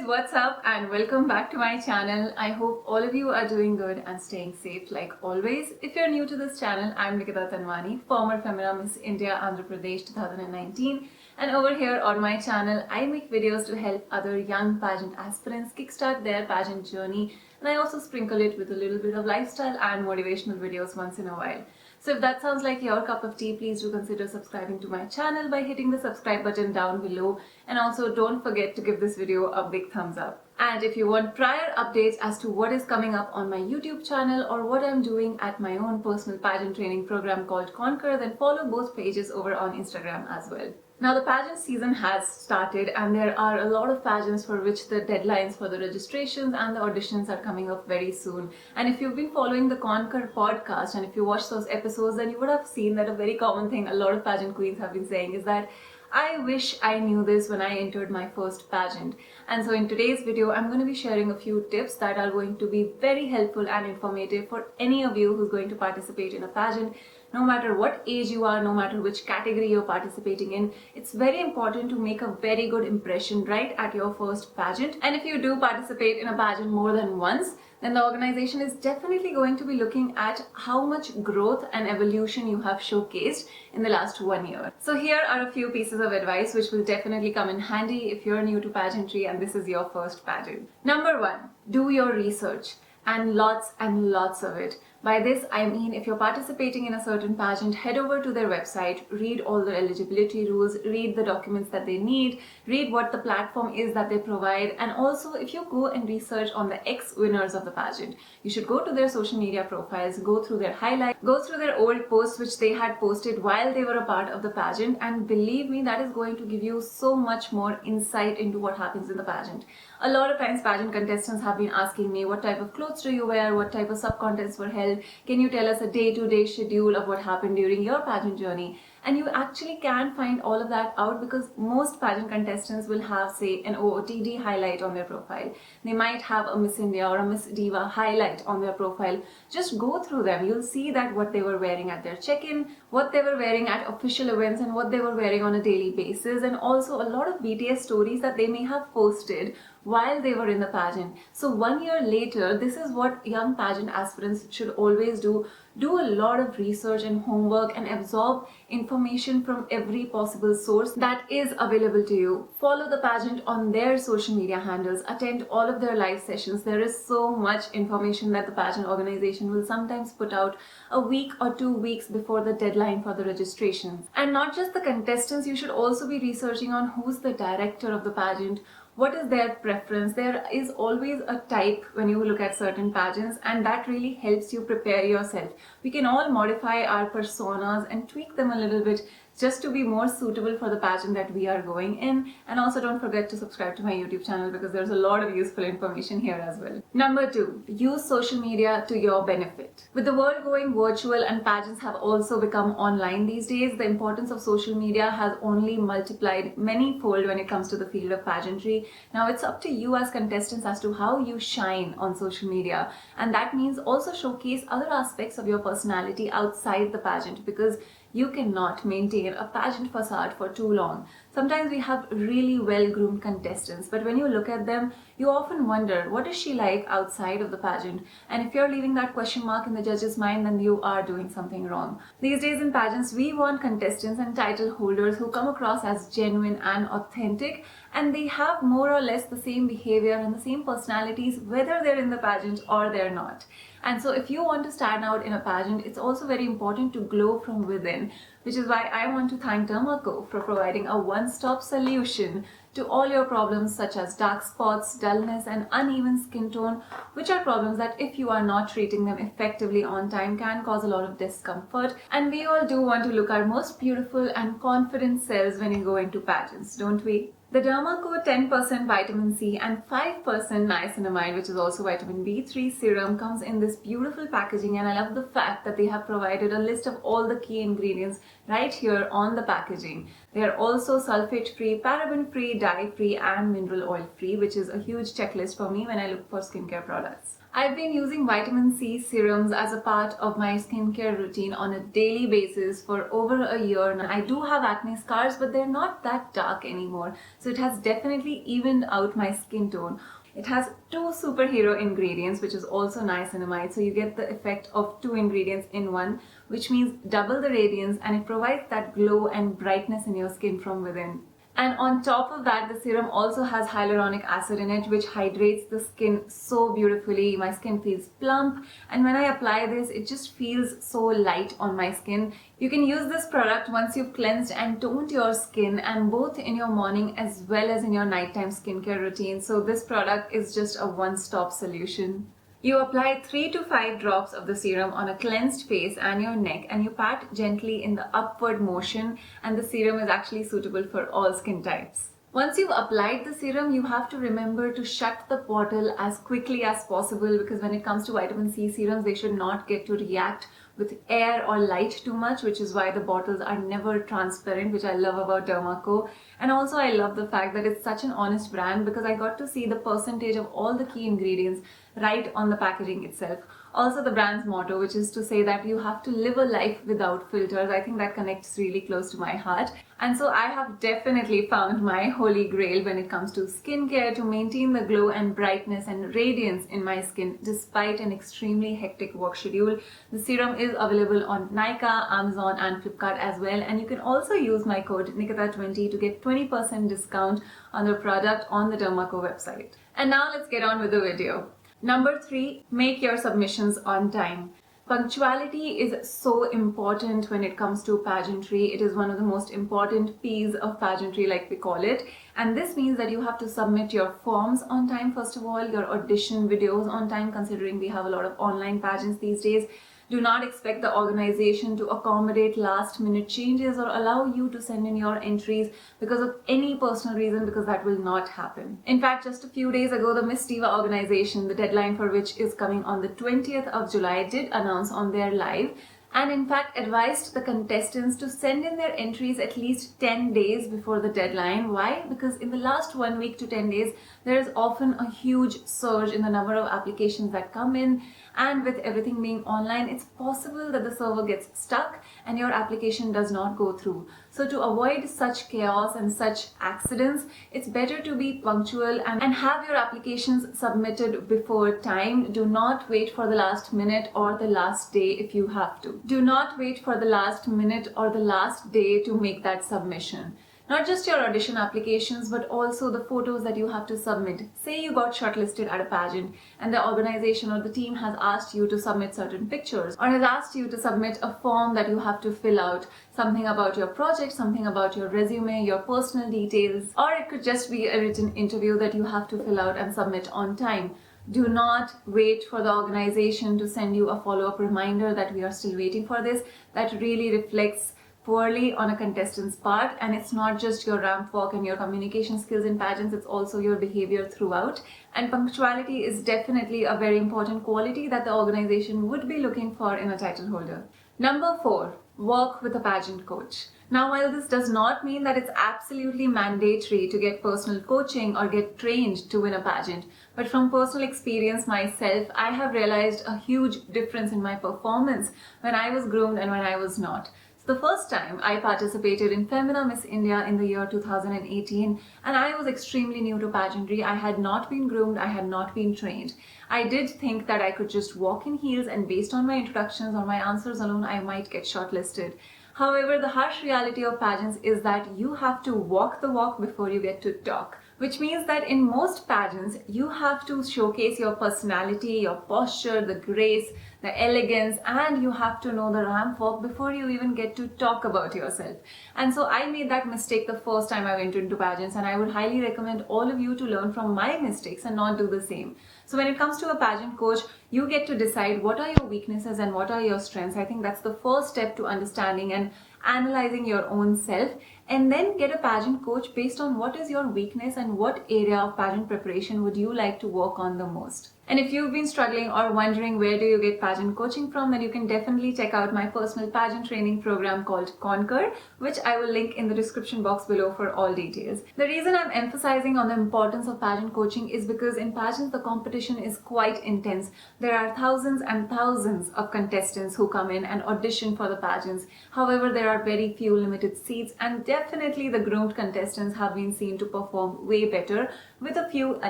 guys, what's up and welcome back to my channel. I hope all of you are doing good and staying safe like always. If you're new to this channel, I'm Nikita Tanwani, former Femina Miss India Andhra Pradesh 2019, and over here on my channel I make videos to help other young pageant aspirants kickstart their pageant journey, and I also sprinkle it with a little bit of lifestyle and motivational videos once in a while. So if that sounds like your cup of tea, please do consider subscribing to my channel by hitting the subscribe button down below, and also don't forget to give this video a big thumbs up. And if you want prior updates as to what is coming up on my YouTube channel or what I'm doing at my own personal pageant training program called Conquer, then follow both pages over on Instagram as well. Now the pageant season has started and there are a lot of pageants for which the deadlines for the registrations and the auditions are coming up very soon. And if you've been following the Conquer podcast and if you watched those episodes, then you would have seen that a very common thing a lot of pageant queens have been saying is that I wish I knew this when I entered my first pageant. And so in today's video, I'm going to be sharing a few tips that are going to be very helpful and informative for any of you who's going to participate in a pageant. No matter what age you are, no matter which category you're participating in, it's very important to make a very good impression right at your first pageant. And if you do participate in a pageant more than once, then the organization is definitely going to be looking at how much growth and evolution you have showcased in the last 1 year. So here are a few pieces of advice which will definitely come in handy if you're new to pageantry and this is your first pageant. Number 1, do your research, and lots of it. By this, I mean if you're participating in a certain pageant, head over to their website, read all the eligibility rules, read the documents that they need, read what the platform is that they provide, and also if you go and research on the ex-winners of the pageant, you should go to their social media profiles, go through their highlights, go through their old posts which they had posted while they were a part of the pageant, and believe me, that is going to give you so much more insight into what happens in the pageant. A lot of times pageant contestants have been asking me, what type of clothes do you wear, what type of sub-contests were held, can you tell us a day-to-day schedule of what happened during your pageant journey? And you actually can find all of that out because most pageant contestants will have, say, an OOTD highlight on their profile. They might have a Miss India or a Miss Diva highlight on their profile. Just go through them. You'll see that what they were wearing at their check-in, what they were wearing at official events, and what they were wearing on a daily basis, and also a lot of BTS stories that they may have posted while they were in the pageant. So 1 year later, this is what young pageant aspirants should always do. Do a lot of research and homework and absorb information from every possible source that is available to you. Follow the pageant on their social media handles, attend all of their live sessions. There is so much information that the pageant organization will sometimes put out a week or 2 weeks before the deadline for the registrations. And not just the contestants, you should also be researching on who's the director of the pageant, what is their preference. There is always a type when you look at certain pageants, and that really helps you prepare yourself. We can all modify our personas and tweak them a little bit just to be more suitable for the pageant that we are going in. And also don't forget to subscribe to my YouTube channel because there's a lot of useful information here as well. Number 2, use social media to your benefit. With the world going virtual and pageants have also become online these days, the importance of social media has only multiplied many-fold when it comes to the field of pageantry. Now it's up to you as contestants as to how you shine on social media, and that means also showcase other aspects of your personality outside the pageant, because you cannot maintain a pageant facade for too long. Sometimes we have really well-groomed contestants, but when you look at them, you often wonder, what is she like outside of the pageant? And if you're leaving that question mark in the judge's mind, then you are doing something wrong. These days in pageants, we want contestants and title holders who come across as genuine and authentic, and they have more or less the same behavior and the same personalities whether they're in the pageant or they're not. And so if you want to stand out in a pageant, it's also very important to glow from within, which is why I want to thank Dermaco for providing a one-stop solution to all your problems such as dark spots, dullness, and uneven skin tone, which are problems that if you are not treating them effectively on time can cause a lot of discomfort. And we all do want to look our most beautiful and confident selves when you go into pageants, don't we? The Dermaco 10% vitamin C and 5% niacinamide, which is also vitamin B3 serum, comes in this beautiful packaging, and I love the fact that they have provided a list of all the key ingredients right here on the packaging. They are also sulfate-free, paraben-free, dye-free, and mineral oil-free, which is a huge checklist for me when I look for skincare products. I've been using vitamin C serums as a part of my skincare routine on a daily basis for over a year now. I do have acne scars, but they're not that dark anymore. So it has definitely evened out my skin tone. It has 2 superhero ingredients, which is also niacinamide. So you get the effect of 2 ingredients in one, which means double the radiance, and it provides that glow and brightness in your skin from within. And on top of that, the serum also has hyaluronic acid in it, which hydrates the skin so beautifully. My skin feels plump, and when I apply this, it just feels so light on my skin. You can use this product once you've cleansed and toned your skin, and both in your morning as well as in your nighttime skincare routine. So this product is just a one-stop solution. You apply 3 to 5 drops of the serum on a cleansed face and your neck, and you pat gently in the upward motion, and the serum is actually suitable for all skin types. Once you've applied the serum, you have to remember to shut the bottle as quickly as possible, because when it comes to vitamin C serums, they should not get to react with air or light too much, which is why the bottles are never transparent, which I love about Dermaco. And also I love the fact that it's such an honest brand, because I got to see the percentage of all the key ingredients right on the packaging itself. Also the brand's motto, which is to say that you have to live a life without filters. I think that connects really close to my heart. And so I have definitely found my holy grail when it comes to skincare to maintain the glow and brightness and radiance in my skin despite an extremely hectic work schedule. The serum is available on Nykaa, Amazon and Flipkart as well. And you can also use my code Nikita20 to get 20% discount on the product on the Dermaco website. And now let's get on with the video. Number 3, make your submissions on time. Punctuality is so important when it comes to pageantry. It is one of the most important P's of pageantry, like we call it. And this means that you have to submit your forms on time, first of all, your audition videos on time, considering we have a lot of online pageants these days. Do not expect the organization to accommodate last-minute changes or allow you to send in your entries because of any personal reason, because that will not happen. In fact, just a few days ago, the Miss Diva organization, the deadline for which is coming on the 20th of July, did announce on their live, and in fact advised the contestants to send in their entries at least 10 days before the deadline. Why? Because in the last 1 week to 10 days, there is often a huge surge in the number of applications that come in, and with everything being online, it's possible that the server gets stuck and your application does not go through. So to avoid such chaos and such accidents, it's better to be punctual and have your applications submitted before time. Do not wait for the last minute or the last day if you have to. Do not wait for the last minute or the last day to make that submission. Not just your audition applications, but also the photos that you have to submit. Say you got shortlisted at a pageant and the organization or the team has asked you to submit certain pictures, or has asked you to submit a form that you have to fill out, something about your project, something about your resume, your personal details, or it could just be a written interview that you have to fill out and submit on time. Do not wait for the organization to send you a follow-up reminder that we are still waiting for this. That really reflects poorly on a contestant's part, and it's not just your ramp walk and your communication skills in pageants, it's also your behavior throughout. And punctuality is definitely a very important quality that the organization would be looking for in a title holder. Number 4, work with a pageant coach. Now, while this does not mean that it's absolutely mandatory to get personal coaching or get trained to win a pageant, but from personal experience myself, I have realized a huge difference in my performance when I was groomed and when I was not. So the first time I participated in Femina Miss India in the year 2018, and I was extremely new to pageantry. I had not been groomed, I had not been trained. I did think that I could just walk in heels, and based on my introductions or my answers alone, I might get shortlisted. However, the harsh reality of pageants is that you have to walk the walk before you get to talk. Which means that in most pageants, you have to showcase your personality, your posture, the grace, the elegance, and you have to know the ramp walk before you even get to talk about yourself. And so I made that mistake the first time I went into pageants, and I would highly recommend all of you to learn from my mistakes and not do the same. So when it comes to a pageant coach, you get to decide what are your weaknesses and what are your strengths. I think that's the first step to understanding and analyzing your own self, and then get a pageant coach based on what is your weakness and what area of pageant preparation would you like to work on the most. And if you've been struggling or wondering where do you get pageant coaching from, then you can definitely check out my personal pageant training program called Conquer, which I will link in the description box below for all details. The reason I'm emphasizing on the importance of pageant coaching is because in pageants the competition is quite intense. There are thousands and thousands of contestants who come in and audition for the pageants. However, there are very few limited seats, and definitely the groomed contestants have been seen to perform way better, with a few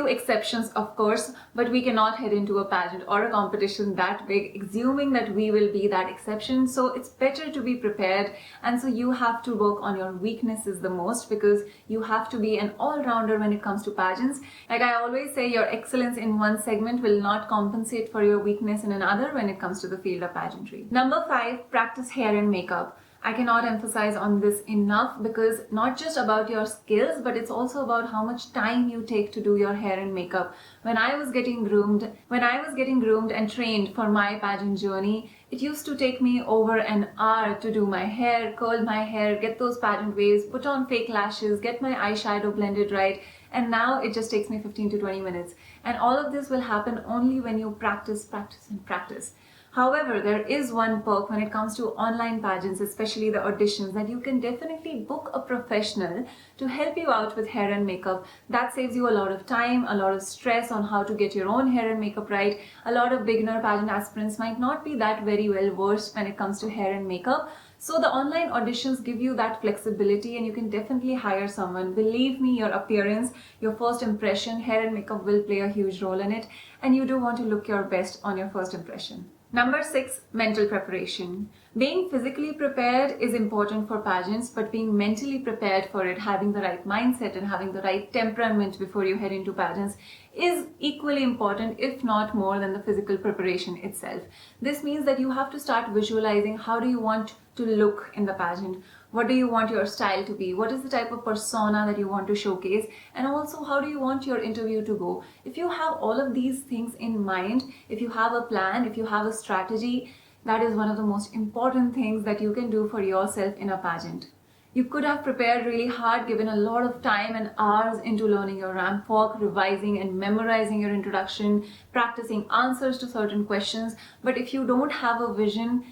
exceptions, of course, but we cannot head into a pageant or a competition that big assuming that we will be that exception. So it's better to be prepared, and so you have to work on your weaknesses the most, because you have to be an all-rounder when it comes to pageants. Like I always say, your excellence in one segment will not compensate for your weakness in another when it comes to the field of pageantry. Number 5, practice hair and makeup. I cannot emphasize on this enough, because not just about your skills, but it's also about how much time you take to do your hair and makeup. When I was getting groomed and trained for my pageant journey, it used to take me over an hour to do my hair, curl my hair, get those pageant waves, put on fake lashes, get my eyeshadow blended right, and now it just takes me 15 to 20 minutes. And all of this will happen only when you practice, practice, and practice. However, there is one perk when it comes to online pageants, especially the auditions, that you can definitely book a professional to help you out with hair and makeup. That saves you a lot of time, a lot of stress on how to get your own hair and makeup right. A lot of beginner pageant aspirants might not be that very well versed when it comes to hair and makeup. So the online auditions give you that flexibility, and you can definitely hire someone. Believe me, your appearance, your first impression, hair and makeup will play a huge role in it, and you do want to look your best on your first impression. Number 6, mental preparation. Being physically prepared is important for pageants, but being mentally prepared for it, having the right mindset and having the right temperament before you head into pageants, is equally important, if not more, than the physical preparation itself. This means that you have to start visualizing how do you want to look in the pageant. What do you want your style to be? What is the type of persona that you want to showcase? And also, how do you want your interview to go? If you have all of these things in mind, if you have a plan, if you have a strategy, that is one of the most important things that you can do for yourself in a pageant. You could have prepared really hard, given a lot of time and hours into learning your ramp walk, revising and memorizing your introduction, practicing answers to certain questions. But if you don't have a vision,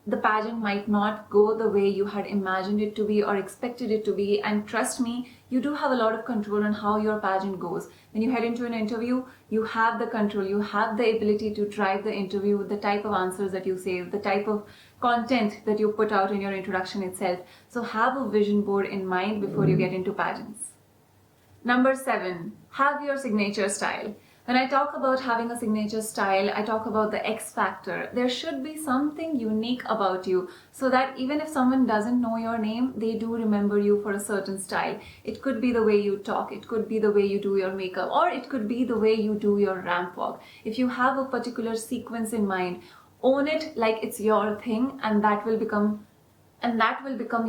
the pageant might not go the way you had imagined it to be or expected it to be. And trust me, you do have a lot of control on how your pageant goes. When you head into an interview, you have the control, you have the ability to drive the interview, the type of answers that you say, the type of content that you put out in your introduction itself. So have a vision board in mind before you get into pageants. Number 7, have your signature style. When I talk about having a signature style, I talk about the X factor. There should be something unique about you, so that even if someone doesn't know your name, they do remember you for a certain style. It could be the way you talk, it could be the way you do your makeup, or it could be the way you do your ramp walk. If you have a particular sequence in mind, own it like it's your thing, and that will become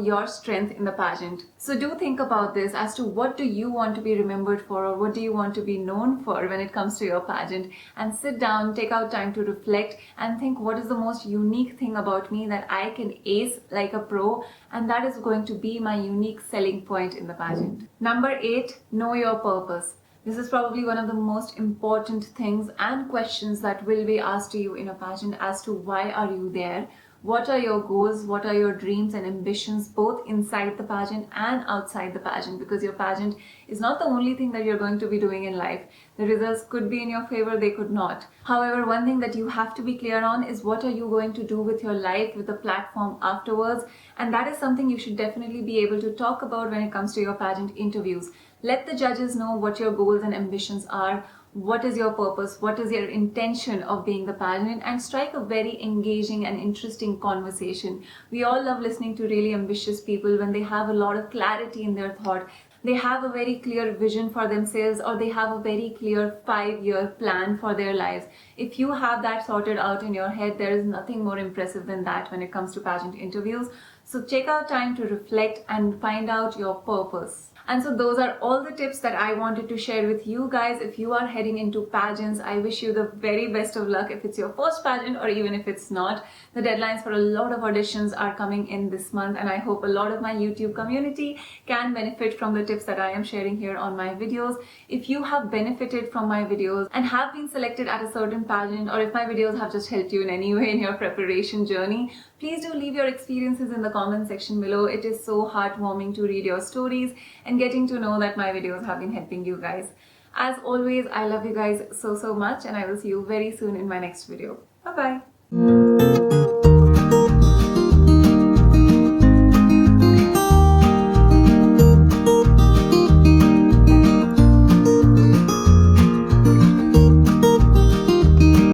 your strength in the pageant. So do think about this as to what do you want to be remembered for, or what do you want to be known for when it comes to your pageant, and sit down, take out time to reflect and think, what is the most unique thing about me that I can ace like a pro, and that is going to be my unique selling point in the pageant. Number 8, know your purpose. This is probably one of the most important things and questions that will be asked to you in a pageant, as to why are you there? What are your goals? What are your dreams and ambitions, both inside the pageant and outside the pageant? Because your pageant is not the only thing that you're going to be doing in life. The results could be in your favor, they could not. However, one thing that you have to be clear on is what are you going to do with your life, with the platform afterwards. And that is something you should definitely be able to talk about when it comes to your pageant interviews. Let the judges know what your goals and ambitions are. What is your purpose? What is your intention of being the pageant? And strike a very engaging and interesting conversation. We all love listening to really ambitious people when they have a lot of clarity in their thought. They have a very clear vision for themselves, or they have a very clear 5-year plan for their lives. If you have that sorted out in your head, there is nothing more impressive than that when it comes to pageant interviews. So take out time to reflect and find out your purpose. And so those are all the tips that I wanted to share with you guys. If you are heading into pageants, I wish you the very best of luck if it's your first pageant or even if it's not. The deadlines for a lot of auditions are coming in this month, and I hope a lot of my YouTube community can benefit from the tips that I am sharing here on my videos. If you have benefited from my videos and have been selected at a certain pageant, or if my videos have just helped you in any way in your preparation journey, please do leave your experiences in the comment section below. It is so heartwarming to read your stories and getting to know that my videos have been helping you guys. As always, I love you guys so much, and I will see you very soon in my next video. Bye bye.